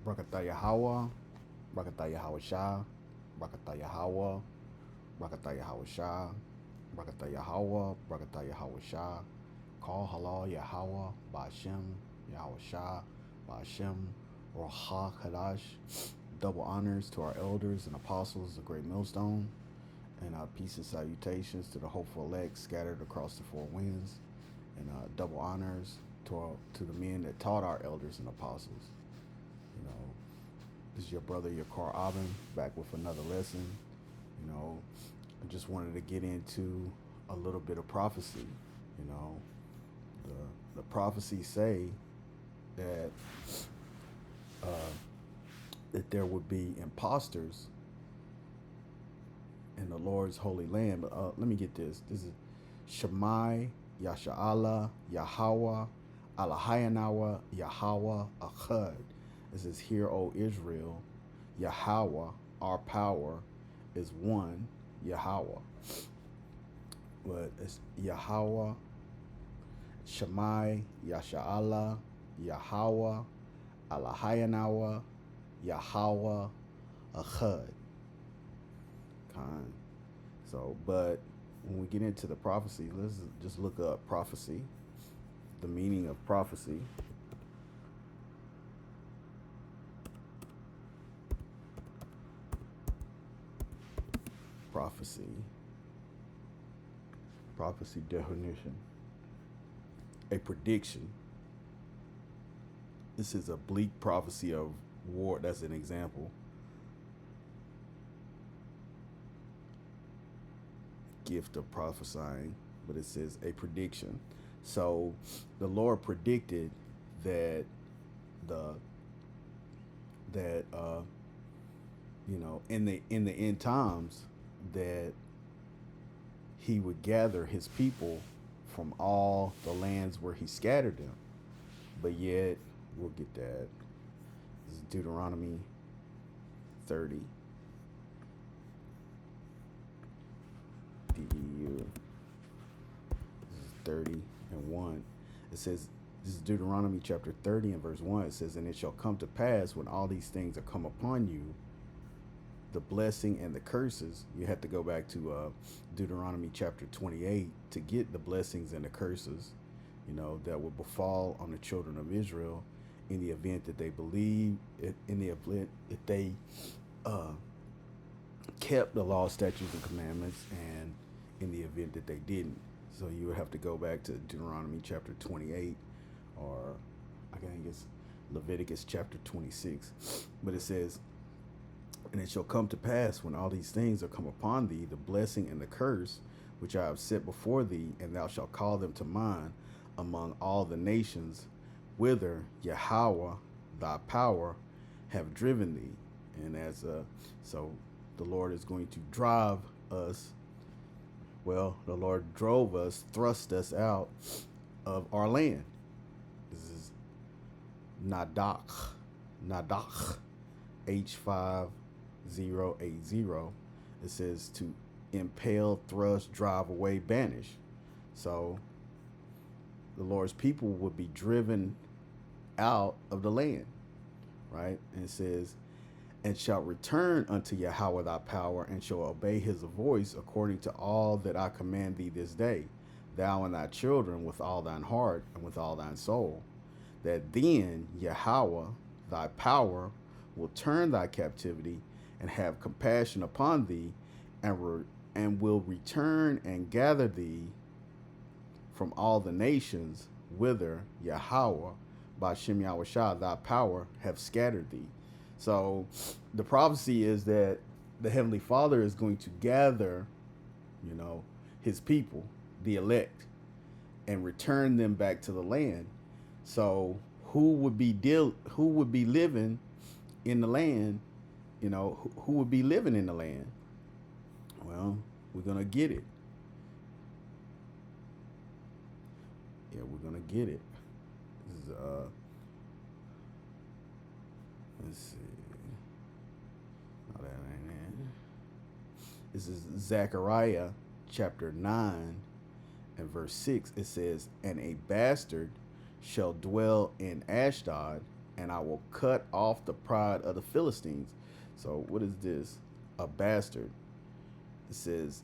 Brakata Yahweh, Brakata Yahweh Shah, Brakata Yahweh, Brakata Yahweh Shah, Brakata Yahweh, Brakata Yahweh Shah, Call Halal Yahweh, Ba'ashem, Yahweh Shah, Ba'ashem, Roha Kadash. Double honors to our elders and apostles, the great millstone, and peace and salutations to the hopeful elect scattered across the four winds, and double honors to the men that taught our elders and apostles. You know, this is your brother, your Yakar Abin, back with another lesson. You know, I just wanted to get into a little bit of prophecy. You know, the prophecies say that uh, that there would be imposters in the Lord's holy land. But let me get this. This is Shemai, Yasha'Allah, Yahweh, Alahayanawa, Yahweh, Achad. This is Hear, O Israel, Yahweh, our power, is one, Yahweh. But it's Yahweh, Shemai, Yasha'Allah, Yahweh, Alahayanawa, Yahweh, Achad. Kind. So, but when we get into the prophecy, let's just look up prophecy, the meaning of prophecy. Prophecy. Prophecy definition. A prediction. This is a bleak prophecy of war. That's an example. Gift of prophesying, but it says a prediction. So the Lord predicted that the that in the end times that he would gather his people from all the lands where he scattered them. But yet, we'll get that. This is Deuteronomy 30. DEU. This is 30 and 1. It says, this is Deuteronomy chapter 30 and verse 1. It says, and it shall come to pass when all these things are come upon you, the blessing and the curses. You have to go back to Deuteronomy chapter 28 to get the blessings and the curses, that will befall on the children of Israel in the event that they believe, in the event that they kept the law, statutes, and commandments, and in the event that they didn't. So you would have to go back to Deuteronomy chapter 28, or I think it's Leviticus chapter 26. But it says, and it shall come to pass when all these things are come upon thee, the blessing and the curse, which I have set before thee, and thou shalt call them to mind among all the nations, whither Yahweh thy power have driven thee. And so the Lord is going to drive us. Well, the Lord drove us, thrust us out of our land. This is Nadak, H5080. It says to impale, thrust, drive away, banish. So the Lord's people would be driven out of the land, right? And it says, and shall return unto Yahweh thy power, and shall obey his voice according to all that I command thee this day, thou and thy children with all thine heart and with all thine soul, that then Yahweh thy power will turn thy captivity and have compassion upon thee, and will return and gather thee from all the nations whither Yahweh by Shem Yahweh Shah thy power have scattered thee. So the prophecy is that the Heavenly Father is going to gather, his people, the elect, and return them back to the land. So who would be living in the land? Who would be living in the land? Well, we're gonna get it. Yeah, we're gonna get it. This is let's see. Oh, that ain't it. This is Zechariah chapter 9 and verse 6. It says, and a bastard shall dwell in Ashdod, and I will cut off the pride of the Philistines. So what is this? A bastard. It says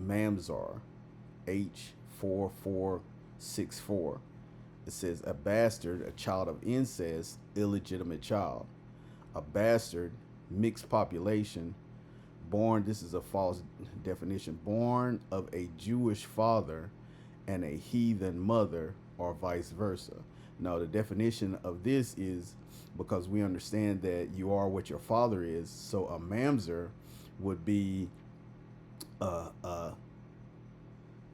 Mamzar, H4464. It says a bastard, a child of incest, illegitimate child. A bastard, mixed population, born, this is a false definition, born of a Jewish father and a heathen mother, or vice versa. Now, the definition of this is because we understand that you are what your father is. So a mamzer would be a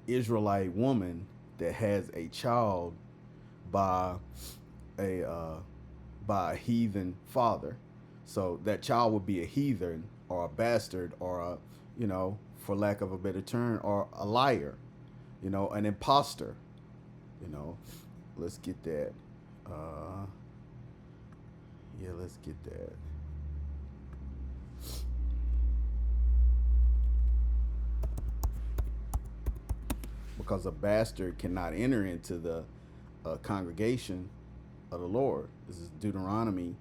Israelite woman that has a child by a heathen father. So that child would be a heathen or a bastard or a, for lack of a better term, or a liar, an imposter. Let's get that. Yeah, let's get that. Because a bastard cannot enter into the congregation of the Lord. This is Deuteronomy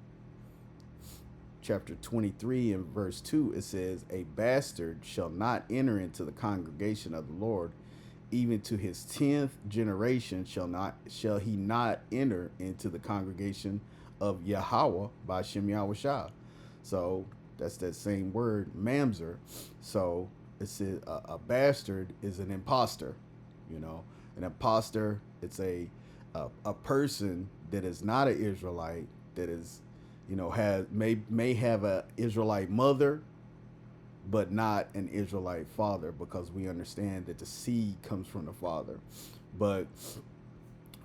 chapter 23 and verse 2. It says, a bastard shall not enter into the congregation of the Lord, even to his 10th generation shall he not enter into the congregation of Yahweh by Shem Yahushua. So that's that same word, mamzer. So it says a bastard is an imposter. An imposter, it's a person that is not an Israelite, that is, may have a Israelite mother, but not an Israelite father, because we understand that the seed comes from the father. But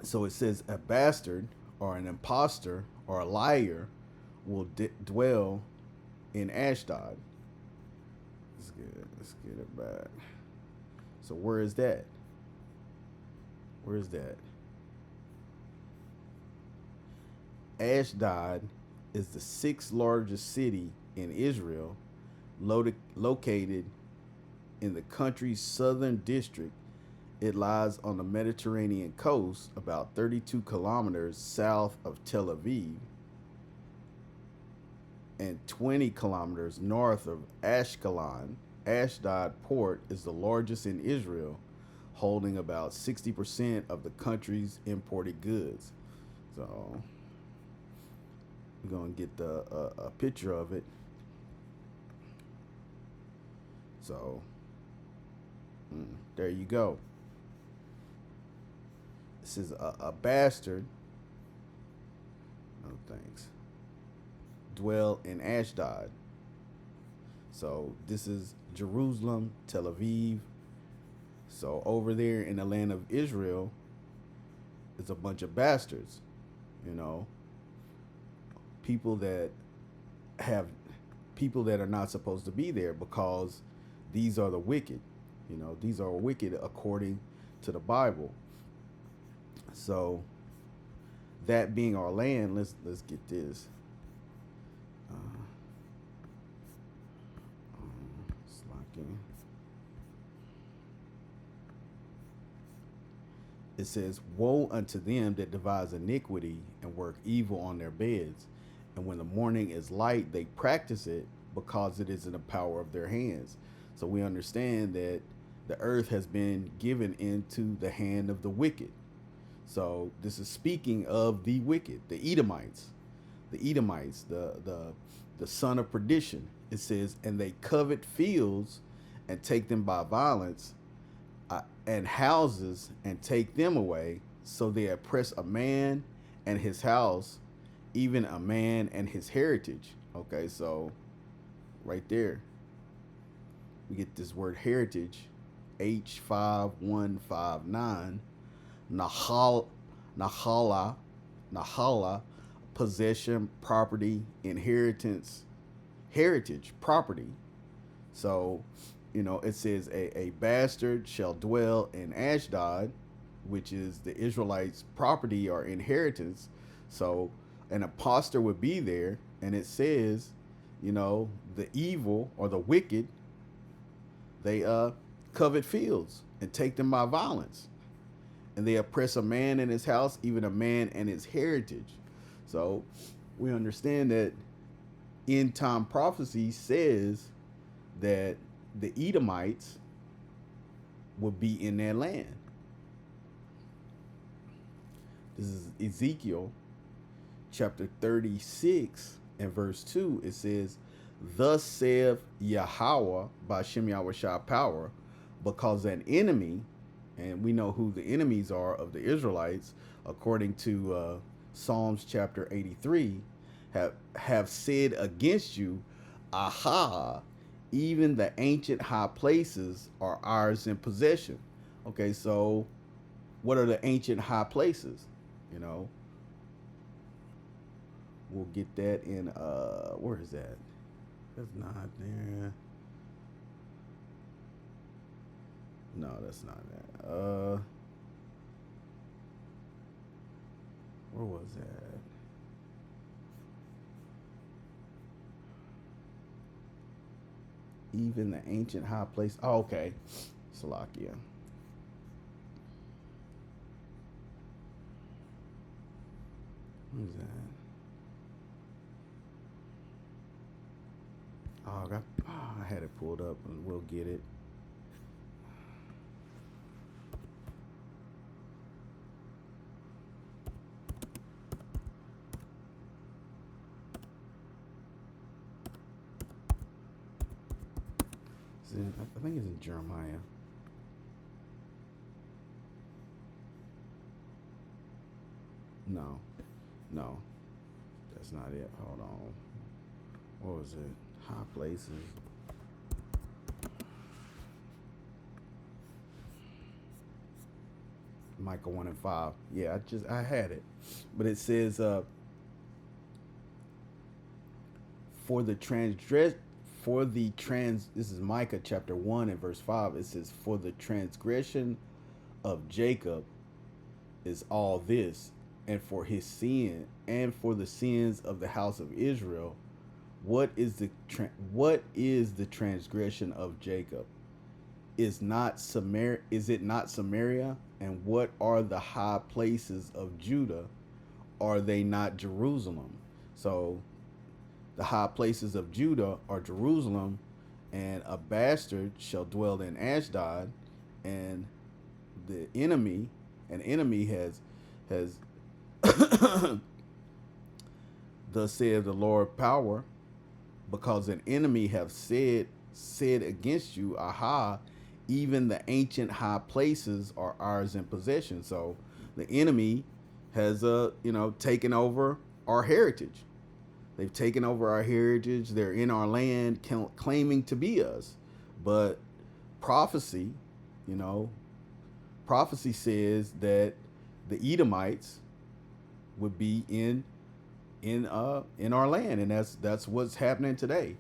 so it says a bastard or an imposter or a liar will dwell in Ashdod. Let's get it back. So where is that? Where is that? Ashdod is the 6th largest city in Israel, located in the country's southern district. It lies on the Mediterranean coast, about 32 kilometers south of Tel Aviv and 20 kilometers north of Ashkelon. Ashdod port is the largest in Israel, holding about 60% of the country's imported goods. So we're going to get a picture of it. So there you go. This is a bastard. No thanks. Dwell in Ashdod. So this is Jerusalem, Tel Aviv. So over there in the land of Israel, it's a bunch of bastards, people that are not supposed to be there, because these are the wicked. These are wicked according to the Bible. So that being our land, let's get this. It says, woe unto them that devise iniquity and work evil on their beds. And when the morning is light, they practice it, because it is in the power of their hands. So we understand that the earth has been given into the hand of the wicked. So this is speaking of the wicked, the Edomites, the son of perdition. It says, and they covet fields and take them by violence, and houses and take them away. So they oppress a man and his house, even a man and his heritage. Okay, so right there we get this word heritage, H5159. Nahala, possession, property, inheritance, heritage, property. So it says a bastard shall dwell in Ashdod, which is the Israelites' property or inheritance. So an imposter would be there, and it says, the evil or the wicked, they covet fields and take them by violence. and they oppress a man in his house, even a man and his heritage. So we understand that end time prophecy says that the Edomites would be in their land. This is Ezekiel chapter 36 and verse 2. It says, "Thus saith Yahweh by Shem Yahushua power, because an enemy," and we know who the enemies are of the Israelites, according to Psalms chapter 83, have said against you, Aha, even the ancient high places are ours in possession. Okay, so what are the ancient high places? You know, we'll get that in where is that? That's not there. No, that's not that. Where was that? Even the ancient high place. Oh, okay. Salakia. What is that? I had it pulled up and we'll get it. I think it's in Jeremiah. No, no, that's not it. Hold on. What was it? High places. Micah 1 and 5. Yeah, I had it, but it says for the transgress for the trans this is Micah chapter 1 and verse 5. It says, "For the transgression of Jacob is all this, and for his sin and for the sins of the house of Israel, what is the transgression of Jacob? Is it not Samaria? And what are the high places of Judah? Are they not Jerusalem?" So the high places of Judah are Jerusalem, and a bastard shall dwell in Ashdod, and the enemy, an enemy has thus saith the Lord power, because an enemy have said against you, Aha, even the ancient high places are ours in possession. So the enemy has taken over our heritage. They've taken over our heritage. They're in our land, claiming to be us. But prophecy, prophecy says that the Edomites would be in our land, and that's what's happening today.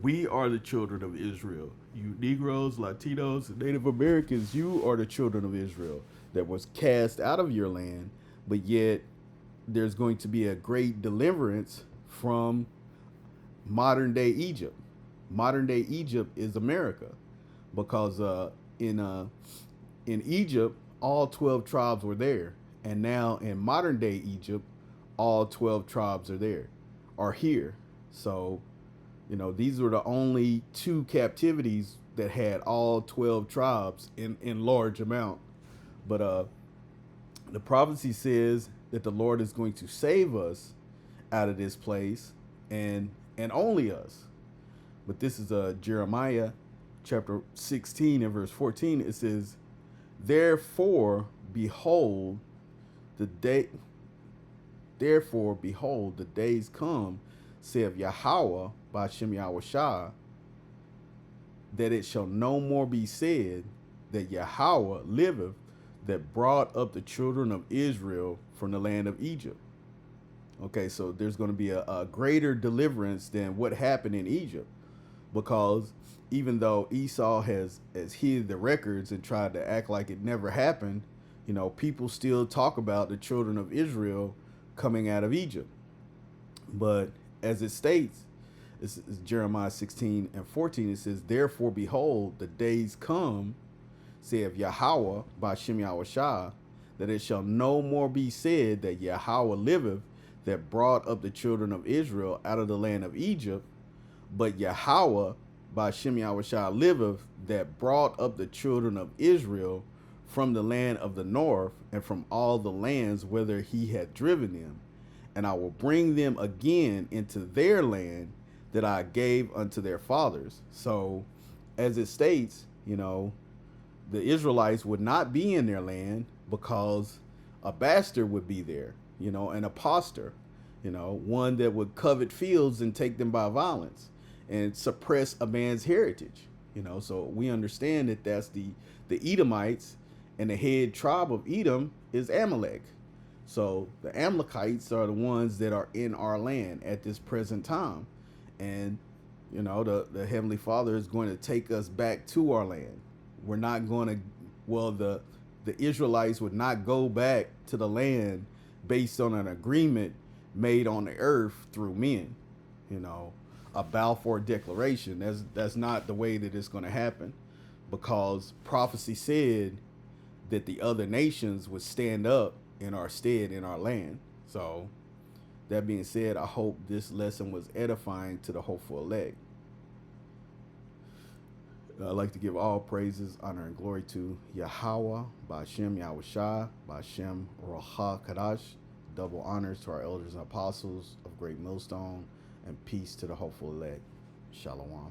We are the children of Israel. You Negroes, Latinos, Native Americans, you are the children of Israel that was cast out of your land, but yet there's going to be a great deliverance from modern day Egypt. Modern day Egypt is America, because in Egypt all 12 tribes were there, and now in modern day Egypt all 12 tribes are here. So these were the only two captivities that had all 12 tribes in large amount. But the prophecy says that the Lord is going to save us out of this place, and only us. But this is Jeremiah chapter 16 and verse 14. It says, Therefore behold the days come, saith Yahweh by Shem Yahushua, that it shall no more be said that Yahweh liveth, that brought up the children of Israel from the land of Egypt. Okay, so there's going to be a greater deliverance than what happened in Egypt, because even though Esau has hid the records and tried to act like it never happened, people still talk about the children of Israel coming out of Egypt. But as it states, it's Jeremiah 16 and 14, it says, Therefore behold, the days come, saith Yahweh by Shem Yahushua, that it shall no more be said that Yahweh liveth, that brought up the children of Israel out of the land of Egypt, but Yahweh by Shem Yahushua liveth, that brought up the children of Israel from the land of the north and from all the lands whither he had driven them. And I will bring them again into their land that I gave unto their fathers. So, as it states, the Israelites would not be in their land because a bastard would be there, an impostor, one that would covet fields and take them by violence and suppress a man's heritage, So we understand that that's the Edomites, and the head tribe of Edom is Amalek. So the Amalekites are the ones that are in our land at this present time. And, the Heavenly Father is going to take us back to our land. We're not going to, the Israelites would not go back to the land based on an agreement made on the earth through men, a Balfour Declaration. That's not the way that it's going to happen, because prophecy said that the other nations would stand up in our stead in our land. So that being said, I hope this lesson was edifying to the hopeful elect. I'd like to give all praises, honor, and glory to Yahweh, Ba'ashem Yahushua, Ba'ashem Roha Kadash. Double honors to our elders and apostles of Great Millstone, and peace to the hopeful elect. Shalom.